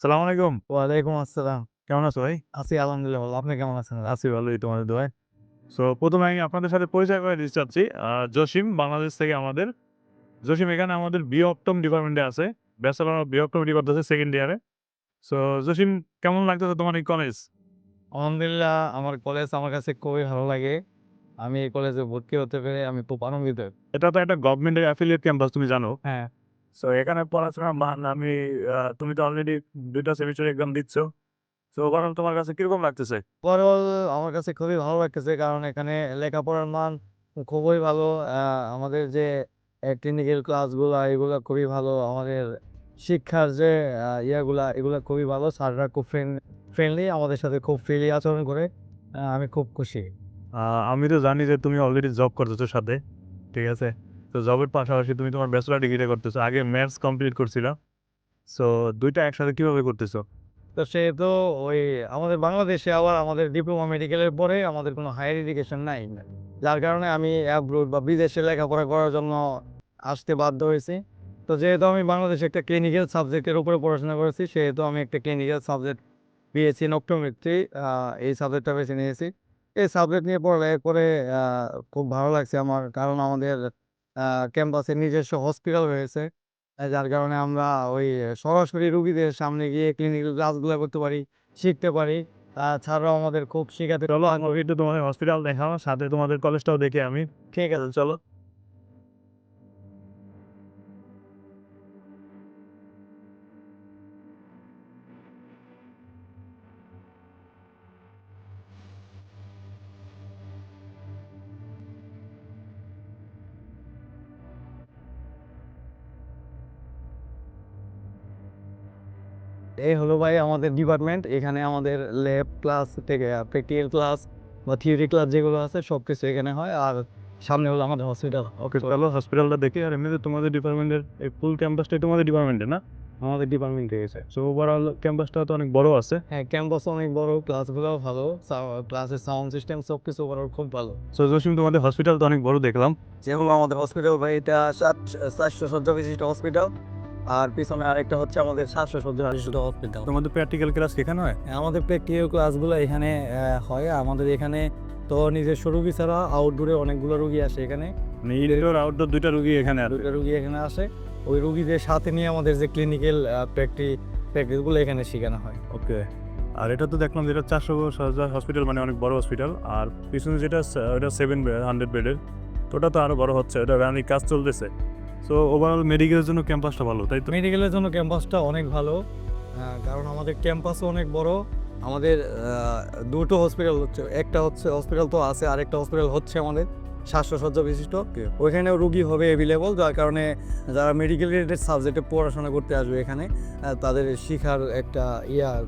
সালাম আলাইকুম। ওয়ালাইকুম আসসালাম। কেমন আছো ভাই? আছি আলহামদুলিল্লাহ ভালো। আপনি কেমন আছেন? আছি ভালোই তোমাদের দোয়ায়। সো ১ম এ আমি আপনাদের সাথে পরিচয় করে দিতে চাচ্ছি। জসিম বাংলাদেশ থেকে আমাদের। জসিম এখানে আমাদের বিঅপটম ডিপার্টমেন্টে আছে। ব্যাচেলর অফ বিঅপটমেট্রি করতেছে 2nd ইয়ারে। সো জসিম কেমন লাগতেছে তোমার এই কলেজ? আলহামদুলিল্লাহ আমার কলেজ আমার কাছে খুবই ভালো লাগে। আমি এই কলেজে ভর্তি হতে পেরে আমি খুব আনন্দিত। এটা তো একটা গভর্নমেন্টের অ্যাফিলিয়েট ক্যাম্পাস তুমি জানো। হ্যাঁ, সো এখানে পড়াশোনার মান তুমি তো অলরেডি ২ টা সেমিস্টার এক্সাম দিচ্ছ। সো ওভারঅল তোমার কাছে কিরকম লাগতেছে? ওভারঅল আমার কাছে খুবই ভালো লাগতেছে কারণ এখানে লেখাপড়ার মান খুবই ভালো। আ আমাদের যে ক্লিনিক্যাল ক্লাসগুলা এগুলা খুবই ভালো। আমাদের শিক্ষার যে এগুলা খুবই ভালো। স্যাররা খুব ফ্রেন্ডলি আমাদের সাথে খুব ফ্রিলি আচরণ করে। আমি খুব খুশি। আ আমি তো জানি যে তুমি অলরেডি জব করতেছো সাথে। ঠিক আছে? তো জবের পাশাপাশি তুমি তোমার ব্যাচেলর ডিগ্রিটা করতেছো। আগে ম্যাথস কমপ্লিট করছিলা। সো ২ টা একসাথে কিভাবে করতেছো? তো সেহেতু ওই আমাদের বাংলাদেশে আবার আমাদের ডিপ্লোমা মেডিকেলের পরে আমাদের কোনো হায়ার এডুকেশন নাই। যার কারণে আমি অ্যাব্রোড বা বিদেশে লেখাপড়া করার জন্য আসতে বাধ্য হয়েছি। তো যেহেতু আমি বাংলাদেশে একটা ক্লিনিক্যাল সাবজেক্টের উপরে পড়াশোনা করেছি, সেহেতু আমি একটা clinical subject BSc in optometry এই সাবজেক্টটা বেছে নিয়েছি। এই সাবজেক্ট নিয়ে পড়ালেখা করে আ খুব ভালো লাগছে আমার। কারণ আমাদের আ ক্যাম্পাসে নিজস্ব হসপিটাল রয়েছে। যার কারণে আমরা ওই সরাসরি রুগীদের সামনে গিয়ে ক্লিনিক্যাল ক্লাসগুলা করতে পারি, শিখতে পারি। স্যাররাও আমাদের খুব শিখাতে চলো আমাকে একটু তোমাদের হসপিটাল দেখাও। সাথে তোমাদের কলেজটাও দেখি আমি। ঠিক আছে চলো। এই হলো ভাই আমাদের ডিপার্টমেন্ট। এখানে আমাদের ল্যাব ক্লাস থেকে প্র্যাকটিক্যাল ক্লাস বা থিওরি ক্লাস যেগুলো আছে সবকিছু এখানে হয়। আর সামনে হলো আমাদের হসপিটাল। ওকে চলো হসপিটালটা দেখি। আর এমনিতে তোমাদের ডিপার্টমেন্টের এই ফুল ক্যাম্পাসটাই তোমাদের ডিপার্টমেন্টের না? আমাদের ডিপার্টমেন্টে এসে। সো ওভারঅল ক্যাম্পাসটা তো অনেক বড় আছে। হ্যাঁ, ক্যাম্পাস অনেক বড়, ক্লাসগুলোও ভালো। ক্লাসের সাউন্ড সিস্টেম সবকিছু ওভারঅল খুব ভালো। সো জসিম তোমাদের হসপিটাল তো অনেক বড় দেখলাম। যেগুলো আমাদের হসপিটাল ভাই এটা ৪০০ শয্যা বিশিষ্ট হসপিটাল। আর পিছনে আরেকটা হচ্ছে আমাদের ৭০০ শয্যা বিশিষ্ট হসপিটাল। তোমাদের প্র্যাকটিক্যাল ক্লাস শেখানো হয়? আমাদের প্র্যাকটিক্যাল ক্লাসগুলো এখানে হয়। আমাদের এখানে তো নিজস্ব রুগী ছাড়া আউটডোরে অনেকগুলো রুগী আসে এখানে। মানে ইনডোর আউটডোর ২ টা রোগী এখানে আছে। ২ টা রুগী এখানে আসে। ওই রুগীদের সাথে নিয়ে আমাদের যে ক্লিনিক্যাল প্র্যাকটিসগুলো এখানে শিখানো হয়। ওকে। আর এটা তো দেখলাম যে এটা ৪০০ শয্যার হসপিটাল মানে অনেক বড় হসপিটাল। আর পিছনে যেটা ওটা 700 বেডের। তো ওটা তো আরো বড় হচ্ছে। ওটা রানিং কাজ চলতেছে। সো ওভারঅল মেডিকেলের জন্য ক্যাম্পাসটা ভালো, তাই তো? মেডিকেলের জন্য ক্যাম্পাসটা অনেক ভালো। কারণ আমাদের ক্যাম্পাসও অনেক বড়। আমাদের ২ টো হসপিটাল হচ্ছে। একটা হচ্ছে হসপিটাল তো আছে, আরেকটা হসপিটাল হচ্ছে আমাদের ৭০০ শয্যা বিশিষ্ট। ওকে। ওইখানেও রুগী হবে এভেইলেবল, যার কারণে যারা মেডিকেল রিলেটেড সাবজেক্টে পড়াশোনা করতে আসবে এখানে তাদের শিখার একটা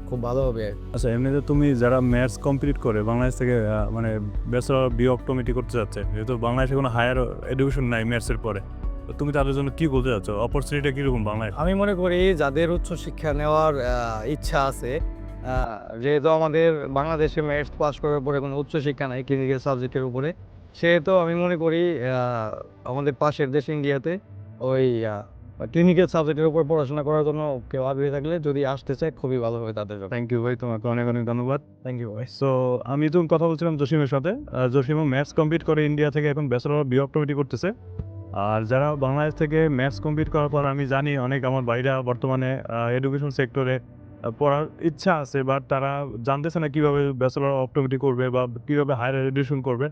খুব ভালো হবে। আচ্ছা এমনিতে তুমি যারা ম্যাথস কমপ্লিট করে বাংলাদেশ থেকে মানে ব্যাচেলর অফ বিঅপটোমেট্রি করতে যাচ্ছে, যেহেতু বাংলাদেশে কোনো হায়ার এডুকেশন নাই ম্যাথসের পরে। তো তুমি তাদের জন্য কি বলতে চাচ্ছ? অপরচুনিটিটা কিরকম বাংলাদেশে? আমি মনে করি যাদের উচ্চ শিক্ষা নেওয়ার ইচ্ছা আছে, যেহেতু আমাদের বাংলাদেশে ম্যাথস পাস করার পরে কোনো উচ্চ শিক্ষা নাই ক্লিনিক্যাল সাবজেক্টের উপরে, সেহেতু আমি মনে করি আমাদের পাশের দেশ ইন্ডিয়াতে ওই ক্লিনিক্যাল সাবজেক্টের উপর পড়াশোনা করার জন্য কেউ আগ্রহী থাকলে যদি আসতে চায় খুবই ভালো হবে তাদের জন্য। থ্যাংক ইউ ভাই, তোমাকে অনেক অনেক ধন্যবাদ। থ্যাংক ইউ ভাই। সো আমি তো কথা বলছিলাম জসিমের সাথে। জসিমও ম্যাথস কমপ্লিট করে ইন্ডিয়া থেকে এখন ব্যাচেলর অফ বিঅপটোমেট্রি করতেছে। আর যারা বাংলাদেশ থেকে ম্যাথস কমপ্লিট করার পর আমি জানি অনেক আমার ভাইরা বর্তমানে এডুকেশন সেক্টরে পড়ার ইচ্ছা আছে, বাট তারা জানতেছে না কিভাবে ব্যাচেলর অফ অপটোমেট্রি করবে বা কিভাবে হায়ার এডুকেশন করবে।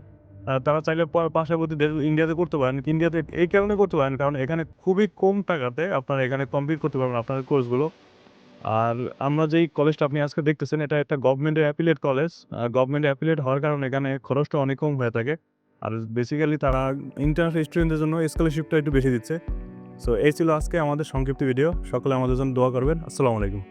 তারা চাইলে পার্শ্ববর্তী দেশ ইন্ডিয়াতে করতে পারেন। ইন্ডিয়াতে এই কারণে করতে পারেন কারণ এখানে খুবই কম টাকাতে আপনারা এখানে কমপ্লিট করতে পারবেন আপনাদের কোর্সগুলো। আর আমরা যেই কলেজটা আপনি আজকে দেখতেছেন এটা একটা গভর্নমেন্টের অ্যাফিলিয়েট কলেজ। গভর্নমেন্ট অ্যাফিলিয়েট হওয়ার কারণে এখানে খরচটা অনেক কম হয়ে থাকে। আর বেসিক্যালি তারা ইন্টারন্যাশনাল স্টুডেন্টদের জন্য স্কলারশিপটা একটু বেশি দিচ্ছে। সো এই ছিল আজকে আমাদের সংক্ষিপ্ত ভিডিও। সকলে আমাদের জন্য দোয়া করবেন। আসসালামু আলাইকুম।